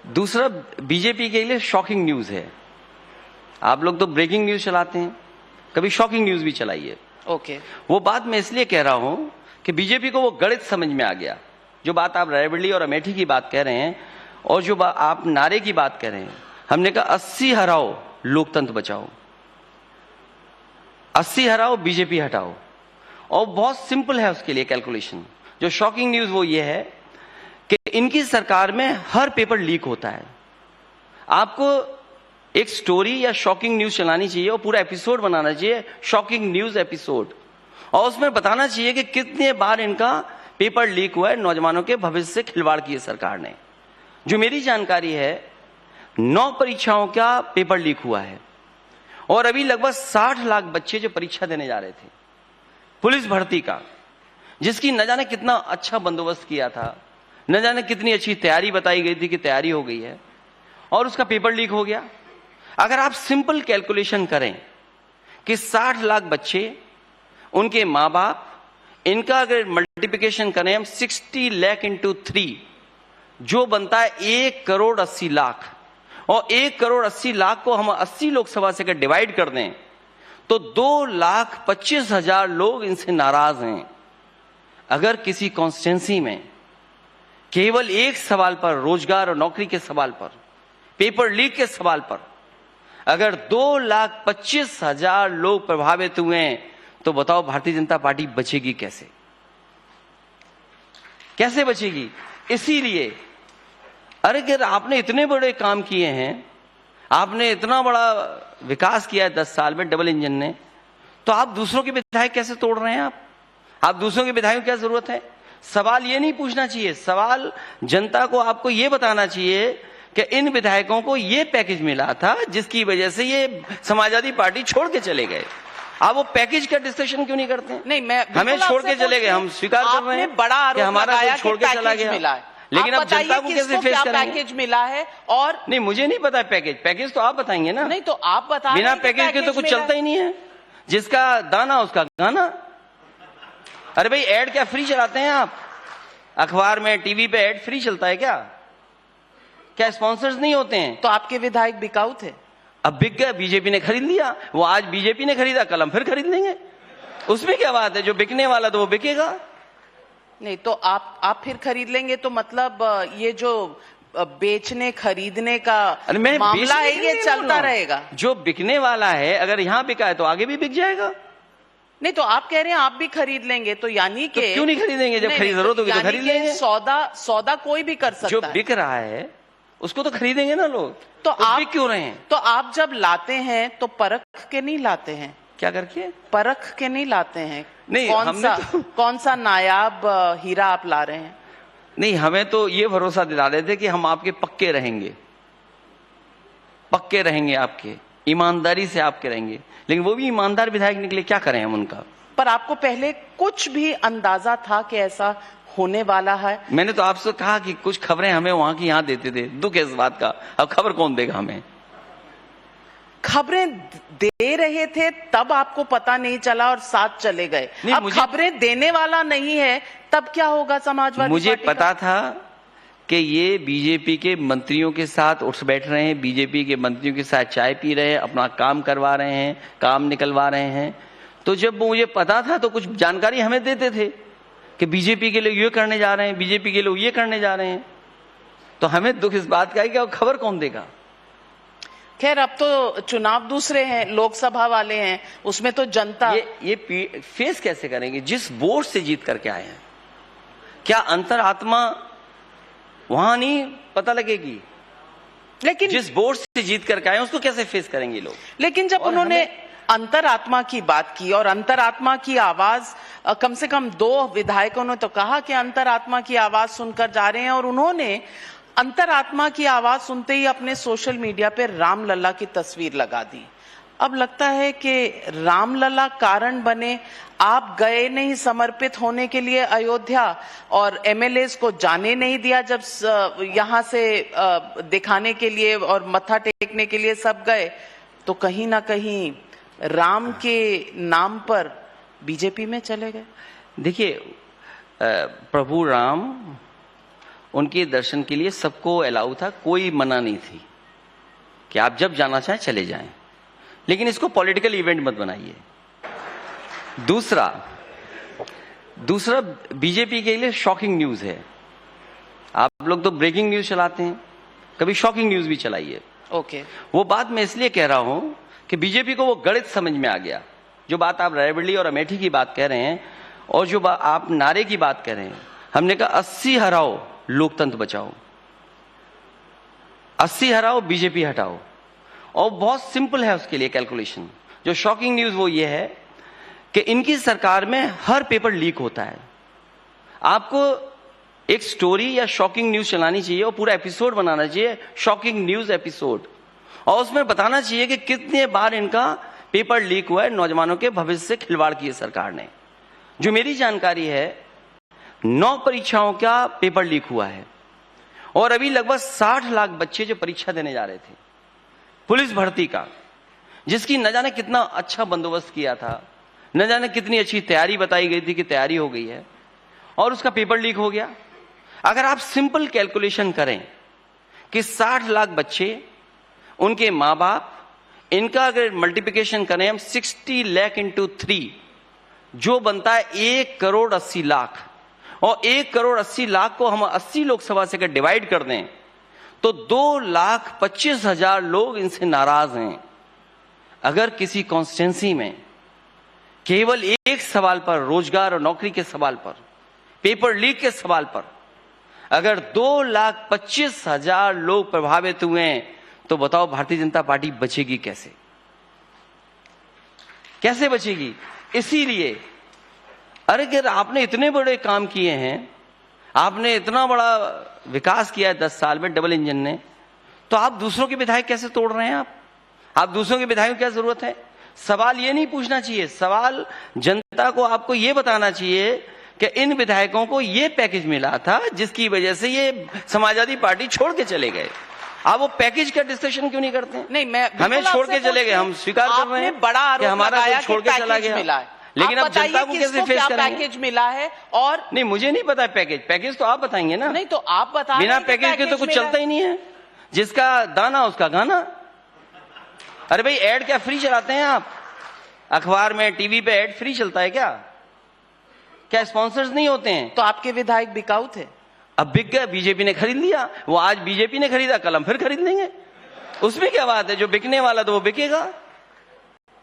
दूसरा, बीजेपी के लिए शॉकिंग न्यूज है। आप लोग तो ब्रेकिंग न्यूज चलाते हैं, कभी शॉकिंग न्यूज भी चलाइए। ओके। वो बात मैं इसलिए कह रहा हूं कि बीजेपी को वो गणित समझ में आ गया। जो बात आप रायबरेली और अमेठी की बात कह रहे हैं और जो आप नारे की बात कह रहे हैं, हमने कहा 80 हराओ लोकतंत्र बचाओ, 80 हराओ बीजेपी हटाओ। और बहुत सिंपल है उसके लिए कैलकुलेशन। जो शॉकिंग न्यूज वो ये है कि इनकी सरकार में हर पेपर लीक होता है। आपको एक स्टोरी या शॉकिंग न्यूज चलानी चाहिए और पूरा एपिसोड बनाना चाहिए, शॉकिंग न्यूज एपिसोड, और उसमें बताना चाहिए कि कितने बार इनका पेपर लीक हुआ है, नौजवानों के भविष्य से खिलवाड़ किए सरकार ने। जो मेरी जानकारी है 9 परीक्षाओं का पेपर लीक हुआ है और अभी लगभग 60 लाख बच्चे जो परीक्षा देने जा रहे थे पुलिस भर्ती का, जिसकी न जाने कितना अच्छा बंदोबस्त किया था, न जाने कितनी अच्छी तैयारी बताई गई थी कि तैयारी हो गई है, और उसका पेपर लीक हो गया। अगर आप सिंपल कैलकुलेशन करें कि 60 लाख बच्चे, उनके मां बाप, इनका अगर मल्टीप्लिकेशन करें हम 60 लाख इंटू 3, जो बनता है 1,80,00,000, और 1,80,00,000 को हम 80 लोकसभा से अगर डिवाइड कर दें तो 2,25,000 लोग इनसे नाराज हैं। अगर किसी कॉन्स्टिट्यूंसी में केवल एक सवाल पर, रोजगार और नौकरी के सवाल पर, पेपर लीक के सवाल पर, अगर 2,25,000 लोग प्रभावित हुए हैं, तो बताओ भारतीय जनता पार्टी बचेगी कैसे? कैसे बचेगी? इसीलिए अगर आपने इतने बड़े काम किए हैं, आपने इतना बड़ा विकास किया है 10 साल में डबल इंजन ने, तो आप दूसरों के विधायक कैसे तोड़ रहे हैं? आप दूसरों के विधायकों की क्या जरूरत है? सवाल ये नहीं पूछना चाहिए, सवाल जनता को आपको ये बताना चाहिए कि इन विधायकों को ये पैकेज मिला था जिसकी वजह से ये समाजवादी पार्टी छोड़ के चले गए। आप वो पैकेज का डिस्कशन क्यों नहीं करते? नहीं, मैं हमें छोड़ के चले गए, हम स्वीकार कर रहे हैं बड़ा आरोप हमारा लगाया छोड़ के चला गया, लेकिन अब जनता को कैसे फेस करेंगे? पैकेज मिला है और नहीं, मुझे नहीं पता है पैकेज तो आप बताएंगे ना। नहीं तो आप बता, बिना पैकेज के तो कुछ चलता ही नहीं है। जिसका दाना उसका गाना। अरे भाई, एड क्या फ्री चलाते हैं आप? अखबार में, टीवी पे एड फ्री चलता है क्या? क्या स्पॉन्सर्स नहीं होते हैं? तो आपके विधायक बिकाऊ थे, अब बिक गए, बीजेपी ने खरीद लिया। वो आज बीजेपी ने खरीदा, कल हम फिर खरीद लेंगे। उसमें क्या बात है? जो बिकने वाला तो वो बिकेगा। नहीं तो आप फिर खरीद लेंगे, तो मतलब ये जो बेचने खरीदने का मामला है ये चलता रहेगा। जो बिकने वाला है, अगर यहां बिका है तो आगे भी बिक जाएगा। नहीं तो आप कह रहे हैं आप भी खरीद लेंगे, तो यानी कि तो क्यों नहीं खरीदेंगे? जब खरीद जरूरत होगी तो खरीद लेंगे। सौदा कोई भी कर सकता है। जो बिक रहा है उसको तो खरीदेंगे ना लोग। तो आप बिक क्यों रहे हैं? तो आप जब लाते हैं तो परख के नहीं लाते हैं? क्या करके? परख के नहीं लाते हैं? नहीं, कौन सा नायाब हीरा आप ला रहे हैं? नहीं, हमें तो ये भरोसा दिला रहे थे कि हम आपके पक्के रहेंगे, पक्के रहेंगे, आपके ईमानदारी से आपके रहेंगे। लेकिन वो भी ईमानदार विधायक निकले, क्या करें हम उनका? पर आपको पहले कुछ भी अंदाजा था कि ऐसा होने वाला है? मैंने तो आपसे कहा कि कुछ खबरें हमें वहां की यहां देते थे। दुख है इस बात का। अब खबर कौन देगा हमें? खबरें दे रहे थे तब आपको पता नहीं चला और साथ चले गए। अब खबरें देने वाला नहीं है तब क्या होगा समाजवादी? मुझे पता था कि ये बीजेपी के मंत्रियों के साथ उठ बैठ रहे हैं, बीजेपी के मंत्रियों के साथ चाय पी रहे हैं, अपना काम करवा रहे हैं, काम निकलवा रहे हैं। तो जब मुझे पता था तो कुछ जानकारी हमें देते थे कि बीजेपी के लोग ये करने जा रहे हैं, बीजेपी के लोग ये करने जा रहे हैं। तो हमें दुख इस बात का है कि खबर कौन देगा? खैर, अब तो चुनाव दूसरे हैं, लोकसभा वाले हैं, उसमें तो जनता ये फेस कैसे करेंगे? जिस वोट से जीत करके आए हैं, क्या अंतरात्मा वहां नहीं पता लगेगी? लेकिन जिस वोट से जीत करके आए उसको कैसे फेस करेंगे लोग? लेकिन जब उन्होंने अंतरात्मा की बात की और अंतरात्मा की आवाज, कम से कम 2 विधायकों ने तो कहा कि अंतरात्मा की आवाज सुनकर जा रहे हैं, और उन्होंने अंतरात्मा की आवाज सुनते ही अपने सोशल मीडिया पे रामलला की तस्वीर लगा दी। अब लगता है कि रामलला कारण बने। आप गए नहीं समर्पित होने के लिए अयोध्या, और एमएलएस को जाने नहीं दिया जब यहां से दिखाने के लिए और मत्था टेकने के लिए सब गए, तो कहीं ना कहीं राम के नाम पर बीजेपी में चले गए। देखिए, प्रभु राम उनके दर्शन के लिए सबको अलाउ था, कोई मना नहीं थी कि आप जब जाना चाहें चले जाएं, लेकिन इसको पॉलिटिकल इवेंट मत बनाइए। दूसरा बीजेपी के लिए शॉकिंग न्यूज है। आप लोग तो ब्रेकिंग न्यूज चलाते हैं, कभी शॉकिंग न्यूज भी चलाइए। ओके, वो बात मैं इसलिए कह रहा हूं कि बीजेपी को वो गणित समझ में आ गया। जो बात आप रायबरेली और अमेठी की बात कह रहे हैं और जो आप नारे की बात कह रहे हैं, हमने कहा 80 हराओ लोकतंत्र बचाओ, 80 हराओ बीजेपी हटाओ। और बहुत सिंपल है उसके लिए कैलकुलेशन। जो शॉकिंग न्यूज वो ये है कि इनकी सरकार में हर पेपर लीक होता है। आपको एक स्टोरी या शॉकिंग न्यूज चलानी चाहिए और पूरा एपिसोड बनाना चाहिए, शॉकिंग न्यूज एपिसोड, और उसमें बताना चाहिए कि कितने बार इनका पेपर लीक हुआ है, नौजवानों के भविष्य से खिलवाड़ की है सरकार ने। जो मेरी जानकारी है 9 परीक्षाओं का पेपर लीक हुआ है और अभी लगभग 60 लाख बच्चे जो परीक्षा देने जा रहे थे पुलिस भर्ती का, जिसकी न जाने कितना अच्छा बंदोबस्त किया था, न जाने कितनी अच्छी तैयारी बताई गई थी कि तैयारी हो गई है, और उसका पेपर लीक हो गया। अगर आप सिंपल कैलकुलेशन करें कि 60 लाख बच्चे, उनके मां बाप, इनका अगर मल्टीप्लिकेशन करें हम 60 लाख इंटू 3, जो बनता है 1 करोड़ 80 लाख, और 1 करोड़ 80 लाख को हम 80 लोकसभा से अगर डिवाइड कर दें तो 2,25,000 लोग इनसे नाराज हैं। अगर किसी कॉन्स्टिट्यूंसी में केवल एक सवाल पर, रोजगार और नौकरी के सवाल पर, पेपर लीक के सवाल पर, अगर 2,25,000 लोग प्रभावित हुए हैं, तो बताओ भारतीय जनता पार्टी बचेगी कैसे? कैसे बचेगी? इसीलिए अगर आपने इतने बड़े काम किए हैं, आपने इतना बड़ा विकास किया है 10 साल में डबल इंजन ने, तो आप दूसरों के विधायक कैसे तोड़ रहे हैं? आप दूसरों के विधायकों की क्या जरूरत है? सवाल ये नहीं पूछना चाहिए, सवाल जनता को आपको ये बताना चाहिए कि इन विधायकों को ये पैकेज मिला था जिसकी वजह से ये समाजवादी पार्टी छोड़ के चले गए। आप वो पैकेज का डिस्कशन क्यों नहीं करते? नहीं, मैं हमें छोड़ के चले गए, हम स्वीकार कर रहे हैं बड़ा आरोप कि हमारा लगाया छोड़ के चला गया, लेकिन अब जनता को कैसे फेस करेंगे? पैकेज मिला है और नहीं, मुझे नहीं पता पैकेज तो आप बताएंगे ना। नहीं तो आप बता, बिना पैकेज के तो कुछ चलता ही नहीं है। जिसका दाना उसका गाना। अरे भाई, एड क्या फ्री चलाते हैं आप? अखबार में, टीवी पे एड फ्री चलता है क्या? क्या स्पॉन्सर्स नहीं होते हैं? तो आपके विधायक बिकाऊ थे, अब बिक गए, बीजेपी ने खरीद लिया। वो आज बीजेपी ने खरीदा, कल हम फिर खरीद लेंगे। उसमें क्या बात है? जो बिकने वाला तो वो बिकेगा।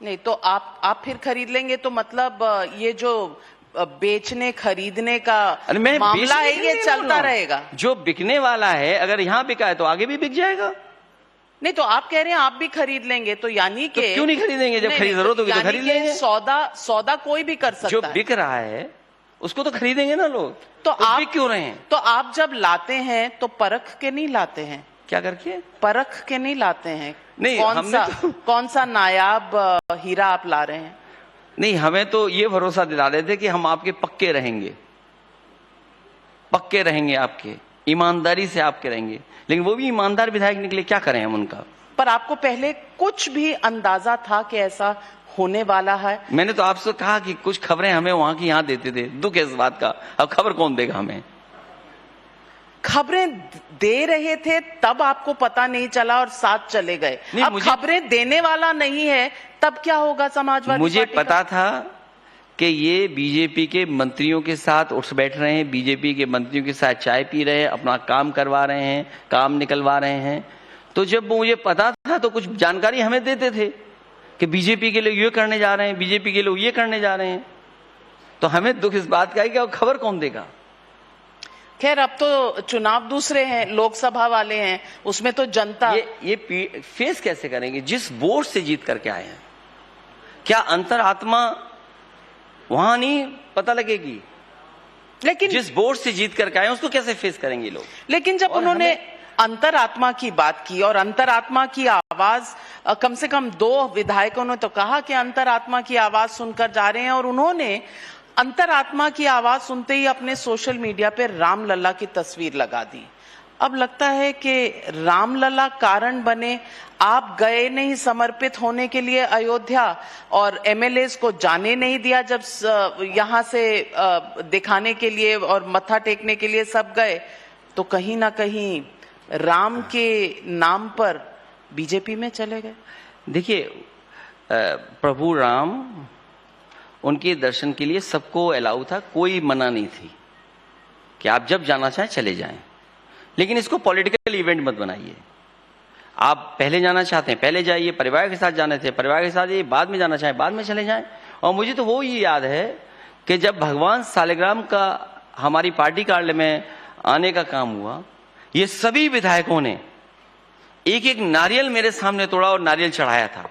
नहीं तो आप फिर खरीद लेंगे, तो मतलब ये जो बेचने खरीदने का मामला है ये चलता रहेगा। जो बिकने वाला है अगर यहाँ बिका है तो आगे भी बिक जाएगा। नहीं तो आप कह रहे हैं आप भी खरीद लेंगे, तो यानी कि तो क्यों नहीं खरीदेंगे? जब खरीद जरूरत होगी तो खरीद लेंगे। सौदा कोई भी कर सकता जो है। बिक रहा है उसको तो खरीदेंगे ना लोग। तो आप बिक क्यों रहे हैं? तो आप जब लाते हैं तो परख के नहीं लाते हैं? क्या करके? परख के नहीं लाते हैं? नहीं, कौन सा नायाब हीरा आप ला रहे हैं? नहीं, हमें तो ये भरोसा दिला रहे थे कि हम आपके पक्के रहेंगे, पक्के रहेंगे, आपके ईमानदारी से आपके रहेंगे। लेकिन वो भी ईमानदार विधायक निकले, क्या करें हम उनका? पर आपको पहले कुछ भी अंदाजा था कि ऐसा होने वाला है? मैंने तो आपसे कहा कि कुछ खबरें हमें वहां की यहां देते थे। दुख है इस बात का। अब खबर कौन देगा हमें? खबरें दे रहे थे तब आपको पता नहीं चला और साथ चले गए। अब खबरें देने वाला नहीं है तब क्या होगा समाजवादी? मुझे पता था कि ये बीजेपी के मंत्रियों के साथ उठ बैठ रहे हैं, बीजेपी के मंत्रियों के साथ चाय पी रहे हैं, अपना काम करवा रहे हैं, काम निकलवा रहे हैं। तो जब मुझे पता था तो कुछ जानकारी हमें देते थे कि बीजेपी के लोग ये करने जा रहे हैं, बीजेपी के लोग ये करने जा रहे हैं। तो हमें दुख इस बात का है कि खबर कौन देगा? खैर, अब तो चुनाव दूसरे हैं, लोकसभा वाले हैं, उसमें तो जनता ये फेस कैसे करेंगे? जिस वोट से जीत करके आए हैं, क्या अंतरात्मा वहां नहीं पता लगेगी? लेकिन जिस वोट से जीत करके आए उसको कैसे फेस करेंगे लोग? लेकिन जब उन्होंने अंतरात्मा की बात की और अंतरात्मा की आवाज, कम से कम 2 विधायकों ने तो कहा कि अंतरात्मा की आवाज सुनकर जा रहे हैं, और उन्होंने अंतरात्मा की आवाज सुनते ही अपने सोशल मीडिया पे रामलला की तस्वीर लगा दी। अब लगता है कि रामलला कारण बने। आप गए नहीं समर्पित होने के लिए अयोध्या, और एमएलएस को जाने नहीं दिया जब यहां से दिखाने के लिए और मत्था टेकने के लिए सब गए। तो कहीं ना कहीं राम के नाम पर बीजेपी में चले गए। देखिए, प्रभु राम, उनके दर्शन के लिए सबको अलाउ था, कोई मना नहीं थी कि आप जब जाना चाहें चले जाएं। लेकिन इसको पॉलिटिकल इवेंट मत बनाइए। आप पहले जाना चाहते हैं पहले जाइए, परिवार के साथ जाने थे परिवार के साथ जाइए, बाद में जाना चाहें बाद में चले जाएं। और मुझे तो वो ही याद है कि जब भगवान सालिग्राम का हमारी पार्टी कार्यालय में आने का काम हुआ, ये सभी विधायकों ने एक एक नारियल मेरे सामने तोड़ा और नारियल चढ़ाया था।